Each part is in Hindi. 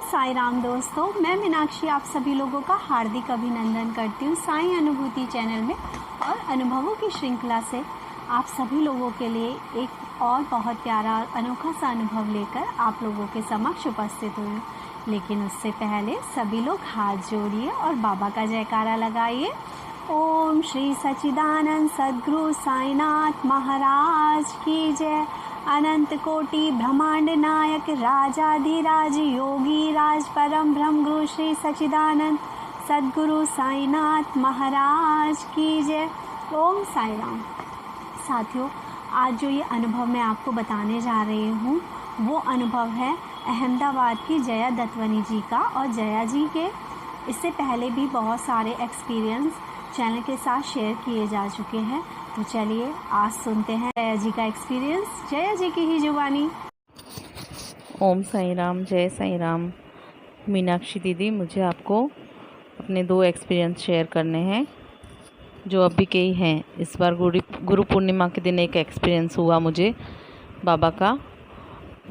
साई राम दोस्तों, मैं मीनाक्षी आप सभी लोगों का हार्दिक अभिनंदन करती हूँ साई अनुभूति चैनल में। और अनुभवों की श्रृंखला से आप सभी लोगों के लिए एक और बहुत प्यारा और अनोखा सा अनुभव लेकर आप लोगों के समक्ष उपस्थित हुई हूँ। लेकिन उससे पहले सभी लोग हाथ जोड़िए और बाबा का जयकारा लगाइए। ओम श्री सच्चिदानंद सद्गुरु साईनाथ महाराज की जय। अनंत कोटि ब्रह्मांड नायक राजाधिराज योगी राज परम ब्रह्म गुरु श्री सच्चिदानंद सद्गुरु साईनाथ महाराज की जय। ओम साई राम। साथियों, आज जो ये अनुभव मैं आपको बताने जा रही हूँ वो अनुभव है अहमदाबाद की जया दत्तवनी जी का। और जया जी के इससे पहले भी बहुत सारे एक्सपीरियंस चैनल के साथ शेयर किए जा चुके हैं। तो चलिए आज सुनते हैं जया जी का एक्सपीरियंस, जया जी की ही जुबानी। ओम साई राम, जय साई राम। मीनाक्षी दीदी, मुझे आपको अपने 2 एक्सपीरियंस शेयर करने हैं जो अभी के ही हैं। इस बार गुरु पूर्णिमा के दिन एक एक्सपीरियंस हुआ मुझे बाबा का।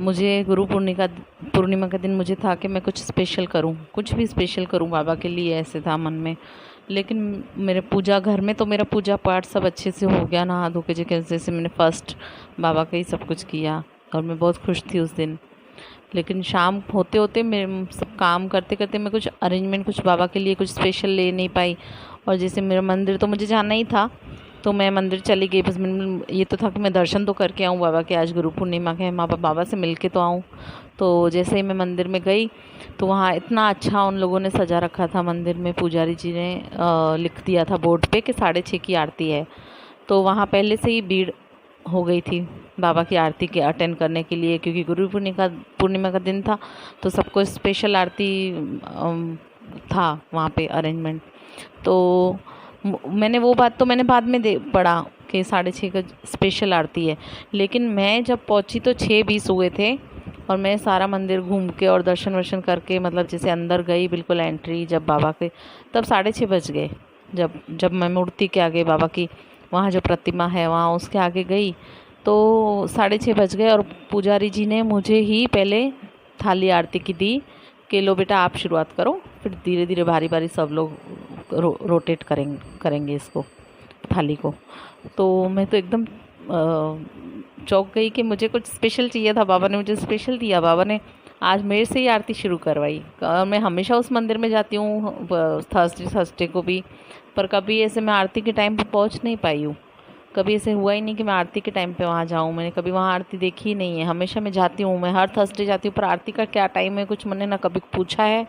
मुझे गुरु पूर्णिमा के दिन मुझे था कि मैं कुछ स्पेशल करूं, कुछ भी स्पेशल करूं बाबा के लिए, ऐसे था मन में। लेकिन मेरे पूजा घर में तो मेरा पूजा पाठ सब अच्छे से हो गया, नहा धो के जैसे मैंने फर्स्ट बाबा का ही सब कुछ किया और मैं बहुत खुश थी उस दिन। लेकिन शाम होते होते मैं सब काम करते करते मैं कुछ अरेंजमेंट कुछ बाबा के लिए कुछ स्पेशल ले नहीं पाई। और जैसे मेरा मंदिर तो मुझे जाना ही था तो मैं मंदिर चली गई। बस मैंने ये तो था कि मैं दर्शन तो करके आऊँ बाबा के, आज गुरु पूर्णिमा के, बाबा से मिल के तो आऊँ। तो जैसे ही मैं मंदिर में गई तो वहाँ इतना अच्छा उन लोगों ने सजा रखा था मंदिर में। पुजारी जी ने लिख दिया था बोर्ड पे कि 6:30 की आरती है। तो वहाँ पहले से ही भीड़ हो गई थी बाबा की आरती के अटेंड करने के लिए, क्योंकि गुरु पूर्णिमा का दिन था तो सबको स्पेशल आरती था वहाँ पे अरेंजमेंट। तो मैंने वो बात तो मैंने बाद में पढ़ा कि 6:30 का स्पेशल आरती है। लेकिन मैं जब पहुँची तो 6:20 हुए थे और मैं सारा मंदिर घूम के और दर्शन वर्शन करके, मतलब जैसे अंदर गई बिल्कुल एंट्री जब बाबा के, तब 6:30 बज गए। जब मैं मूर्ति के आगे बाबा की, वहाँ जो प्रतिमा है वहाँ उसके आगे गई तो 6:30 बज गए। और पुजारी जी ने मुझे ही पहले थाली आरती की दी कि लो बेटा आप शुरुआत करो, फिर धीरे धीरे बारी बारी सब लोग रोटेट करेंगे इसको, थाली को। तो मैं तो एकदम चौंक गई कि मुझे कुछ स्पेशल चाहिए था, बाबा ने मुझे स्पेशल दिया। बाबा ने आज मेरे से ही आरती शुरू करवाई। मैं हमेशा उस मंदिर में जाती हूँ थर्सडे को भी, पर कभी ऐसे मैं आरती के टाइम पे पहुँच नहीं पाई हूँ। कभी ऐसे हुआ ही नहीं कि मैं आरती के टाइम पे वहाँ जाऊँ। मैंने कभी वहाँ आरती देखी ही नहीं है। हमेशा मैं जाती हूँ, मैं हर थर्सडे जाती हूँ, पर आरती का क्या टाइम है कुछ मैंने ना कभी पूछा है।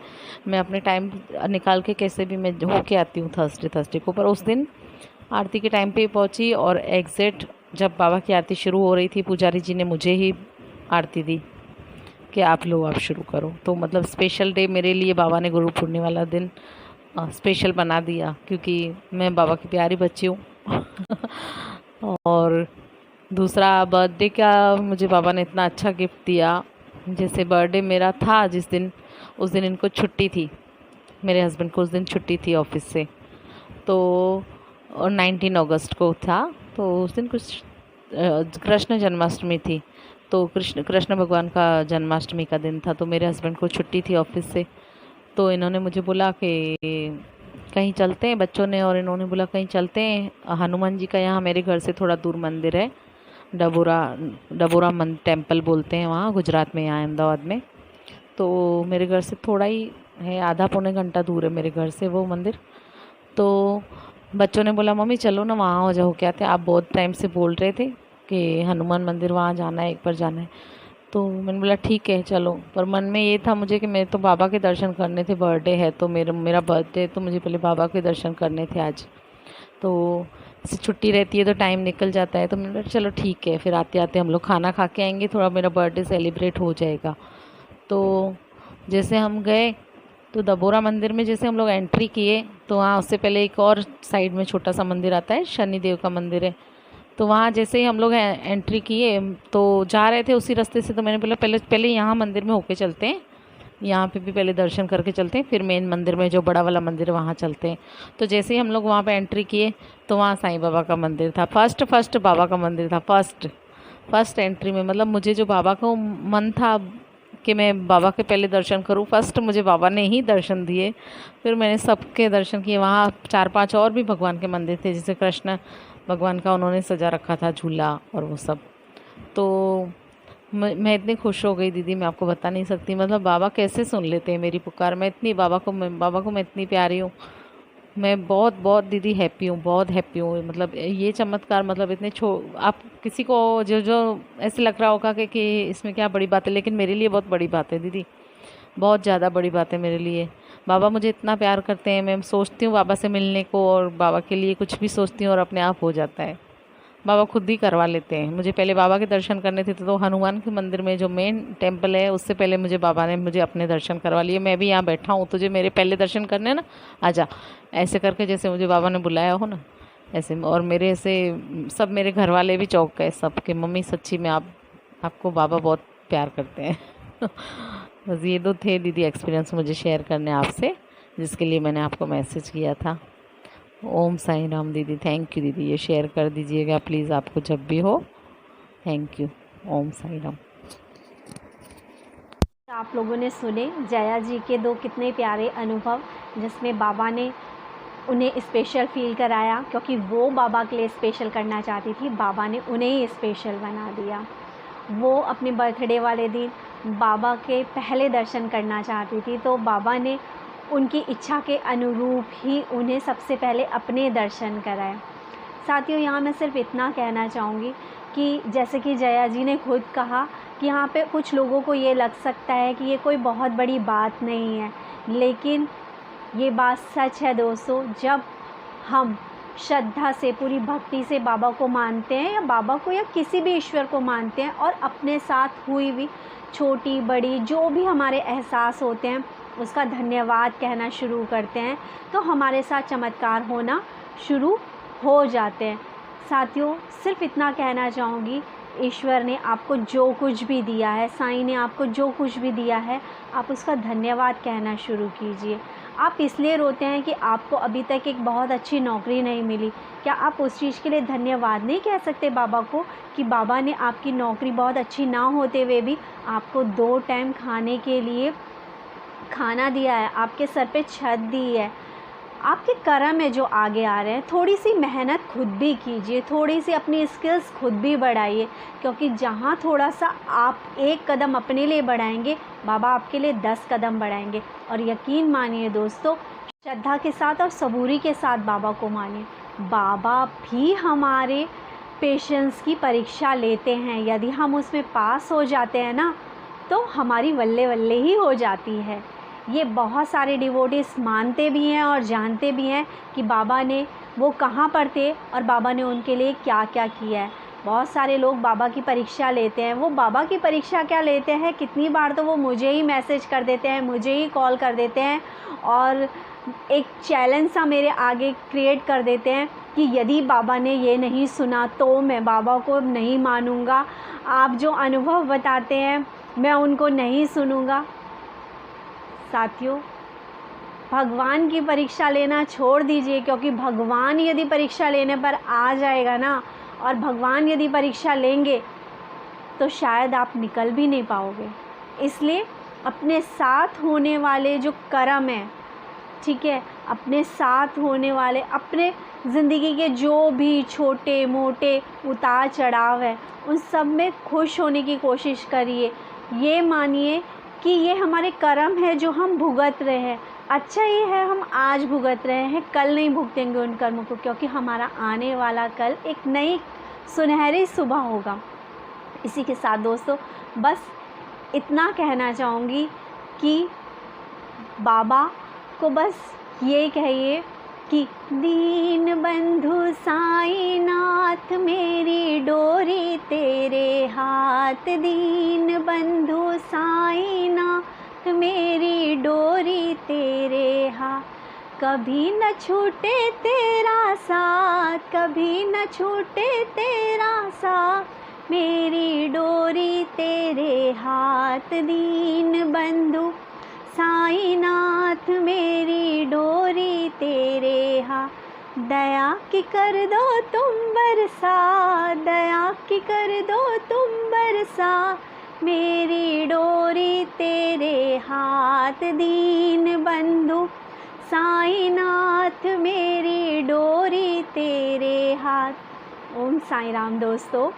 मैं अपने टाइम निकाल के कैसे भी मैं होके आती हूँ थर्सडे को। पर उस दिन आरती के टाइम पे पहुँची और एग्जैक्ट जब बाबा की आरती शुरू हो रही थी पुजारी जी ने मुझे ही आरती दी कि आप शुरू करो। तो मतलब स्पेशल डे मेरे लिए बाबा ने गुरु पूर्णिमा वाला दिन स्पेशल बना दिया, क्योंकि मैं बाबा की प्यारी बच्ची हूँ। और दूसरा बर्थडे का मुझे बाबा ने इतना अच्छा गिफ्ट दिया। जैसे बर्थडे मेरा था जिस दिन, उस दिन इनको छुट्टी थी, मेरे हस्बैंड को उस दिन छुट्टी थी ऑफिस से। तो और 19 अगस्त को था, तो उस दिन कुछ कृष्ण जन्माष्टमी थी। तो कृष्ण भगवान का जन्माष्टमी का दिन था। तो मेरे हस्बैंड को छुट्टी थी ऑफिस से, तो इन्होंने मुझे बोला कि कहीं चलते हैं बच्चों ने, और इन्होंने बोला कहीं चलते हैं हनुमान जी का, यहाँ मेरे घर से थोड़ा दूर मंदिर है, डबोरा टेम्पल बोलते हैं वहाँ गुजरात में, यहाँ अहमदाबाद में। तो मेरे घर से थोड़ा ही है, आधा पौने घंटा दूर है मेरे घर से वो मंदिर। तो बच्चों ने बोला मम्मी चलो ना वहाँ हो जाओ, क्या थे आप बहुत टाइम से बोल रहे थे कि हनुमान मंदिर वहाँ जाना है, एक बार जाना है। तो मैंने बोला ठीक है चलो। पर मन में ये था मुझे कि मेरे तो बाबा के दर्शन करने थे, बर्थडे है तो मेरा बर्थडे तो मुझे पहले बाबा के दर्शन करने थे आज। तो छुट्टी रहती है तो टाइम निकल जाता है, तो मैंने बोला चलो ठीक है, फिर आते आते हम लोग खाना खा के आएंगे, थोड़ा मेरा बर्थडे सेलिब्रेट हो जाएगा। तो जैसे हम गए तो डबोरा मंदिर में जैसे हम लोग एंट्री किए तो वहाँ उससे पहले एक और साइड में छोटा सा मंदिर आता है, शनिदेव का मंदिर है। तो वहाँ जैसे ही हम लोग एंट्री किए तो जा रहे थे उसी रास्ते से, तो मैंने बोला पहले यहाँ मंदिर में होके चलते हैं, यहाँ पे भी पहले दर्शन करके चलते हैं, फिर मेन मंदिर में जो बड़ा वाला मंदिर है वहाँ चलते हैं। तो जैसे ही हम लोग वहाँ पे एंट्री किए तो वहाँ साईं बाबा का मंदिर था, फर्स्ट बाबा का मंदिर था, फर्स्ट एंट्री में। मतलब मुझे जो बाबा का मन था कि मैं बाबा के पहले दर्शन करूं। फर्स्ट मुझे बाबा ने ही दर्शन दिए, फिर मैंने सबके दर्शन किए। वहाँ 4-5 और भी भगवान के मंदिर थे, जैसे कृष्ण भगवान का उन्होंने सजा रखा था झूला और वो सब। तो मैं इतनी खुश हो गई दीदी, मैं आपको बता नहीं सकती। मतलब बाबा कैसे सुन लेते हैं मेरी पुकार। मैं इतनी बाबा को मैं इतनी प्यारी हूँ। मैं बहुत बहुत दीदी हैप्पी हूँ, बहुत हैप्पी हूँ। मतलब ये चमत्कार, मतलब इतने आप किसी को जो जो ऐसे लग रहा होगा कि इसमें क्या बड़ी बात है, लेकिन मेरे लिए बहुत बड़ी बात है दीदी, बहुत ज़्यादा बड़ी बात है मेरे लिए। बाबा मुझे इतना प्यार करते हैं, मैं सोचती हूँ बाबा से मिलने को और बाबा के लिए कुछ भी सोचती हूँ और अपने आप हो जाता है। बाबा खुद ही करवा लेते हैं। मुझे पहले बाबा के दर्शन करने थे तो हनुमान के मंदिर में जो मेन टेम्पल है, उससे पहले मुझे बाबा ने मुझे अपने दर्शन करवा लिए। मैं भी यहाँ बैठा हूँ, तुझे मेरे पहले दर्शन करने ना, आजा, ऐसे करके जैसे मुझे बाबा ने बुलाया हो ना, ऐसे। और मेरे ऐसे सब मेरे घर वाले भी चौंक गए सब कि मम्मी सच्ची में आपको बाबा बहुत प्यार करते हैं। बस ये दो थे दीदी एक्सपीरियंस मुझे शेयर करने आपसे, जिसके लिए मैंने आपको मैसेज किया था। ओम साई राम दीदी, थैंक यू दीदी, ये शेयर कर दीजिएगा प्लीज़ आपको जब भी हो। Thank you. ओम साई राम। आप लोगों ने सुने जया जी के दो कितने प्यारे अनुभव, जिसमें बाबा ने उन्हें स्पेशल फील कराया, क्योंकि वो बाबा के लिए स्पेशल करना चाहती थी, बाबा ने उन्हें ही स्पेशल बना दिया। वो अपने बर्थडे वाले दिन बाबा के पहले दर्शन करना चाहती थी, तो बाबा ने उनकी इच्छा के अनुरूप ही उन्हें सबसे पहले अपने दर्शन कराए। साथियों, यहाँ मैं सिर्फ इतना कहना चाहूँगी कि जैसे कि जया जी ने खुद कहा कि यहाँ पे कुछ लोगों को ये लग सकता है कि ये कोई बहुत बड़ी बात नहीं है, लेकिन ये बात सच है दोस्तों। जब हम श्रद्धा से, पूरी भक्ति से बाबा को मानते हैं, या बाबा को या किसी भी ईश्वर को मानते हैं, और अपने साथ हुई भी छोटी बड़ी जो भी हमारे एहसास होते हैं उसका धन्यवाद कहना शुरू करते हैं, तो हमारे साथ चमत्कार होना शुरू हो जाते हैं। साथियों, सिर्फ इतना कहना चाहूँगी, ईश्वर ने आपको जो कुछ भी दिया है, साईं ने आपको जो कुछ भी दिया है, आप उसका धन्यवाद कहना शुरू कीजिए। आप इसलिए रोते हैं कि आपको अभी तक एक बहुत अच्छी नौकरी नहीं मिली, क्या आप उस चीज़ के लिए धन्यवाद नहीं कह सकते बाबा को कि बाबा ने आपकी नौकरी बहुत अच्छी ना होते हुए भी आपको 2 टाइम खाने के लिए खाना दिया है, आपके सर पे छत दी है, आपके कर्म है जो आगे आ रहे हैं। थोड़ी सी मेहनत खुद भी कीजिए, थोड़ी सी अपनी स्किल्स खुद भी बढ़ाइए, क्योंकि जहाँ थोड़ा सा आप 1 कदम अपने लिए बढ़ाएंगे, बाबा आपके लिए 10 कदम बढ़ाएंगे। और यकीन मानिए दोस्तों, श्रद्धा के साथ और सबूरी के साथ बाबा को मानिए, बाबा भी हमारे पेशेंस की परीक्षा लेते हैं। यदि हम उसमें पास हो जाते हैं ना, तो हमारी वल्ले वल्ले ही हो जाती है। ये बहुत सारे डिवोटीज मानते भी हैं और जानते भी हैं कि बाबा ने वो कहाँ पर थे और बाबा ने उनके लिए क्या क्या किया है। बहुत सारे लोग बाबा की परीक्षा लेते हैं। वो बाबा की परीक्षा क्या लेते हैं, कितनी बार तो वो मुझे ही मैसेज कर देते हैं, मुझे ही कॉल कर देते हैं और एक चैलेंज सा मेरे आगे क्रिएट कर देते हैं कि यदि बाबा ने ये नहीं सुना तो मैं बाबा को नहीं मानूंगा, आप जो अनुभव बताते हैं मैं उनको नहीं सुनूंगा। साथियों, भगवान की परीक्षा लेना छोड़ दीजिए, क्योंकि भगवान यदि परीक्षा लेने पर आ जाएगा ना, और भगवान यदि परीक्षा लेंगे तो शायद आप निकल भी नहीं पाओगे। इसलिए अपने साथ होने वाले जो कर्म हैं, ठीक है, अपने साथ होने वाले, अपने ज़िंदगी के जो भी छोटे मोटे उतार चढ़ाव है, उन सब में खुश होने की कोशिश करिए। ये मानिए कि ये हमारे कर्म है जो हम भुगत रहे हैं। अच्छा ये है हम आज भुगत रहे हैं, कल नहीं भुगतेंगे उन कर्मों को, क्योंकि हमारा आने वाला कल एक नई सुनहरी सुबह होगा। इसी के साथ दोस्तों, बस इतना कहना चाहूँगी कि बाबा को बस ये कहिए कि दीन बंधु साईनाथ मेरी डोरी तेरे हाथ, दीन बंधु साईनाथ मेरी डोरी तेरे हाथ, कभी न छूटे तेरा साथ, कभी न छूटे तेरा साथ, मेरी डोरी तेरे हाथ, दीन बंधु साईनाथ मेरी डोरी तेरे हाथ, दया की कर दो तुम बरसा, दया की कर दो तुम बरसा, मेरी डोरी तेरे हाथ, दीन बंधु साईनाथ मेरी डोरी तेरे हाथ। ओम साई राम दोस्तों।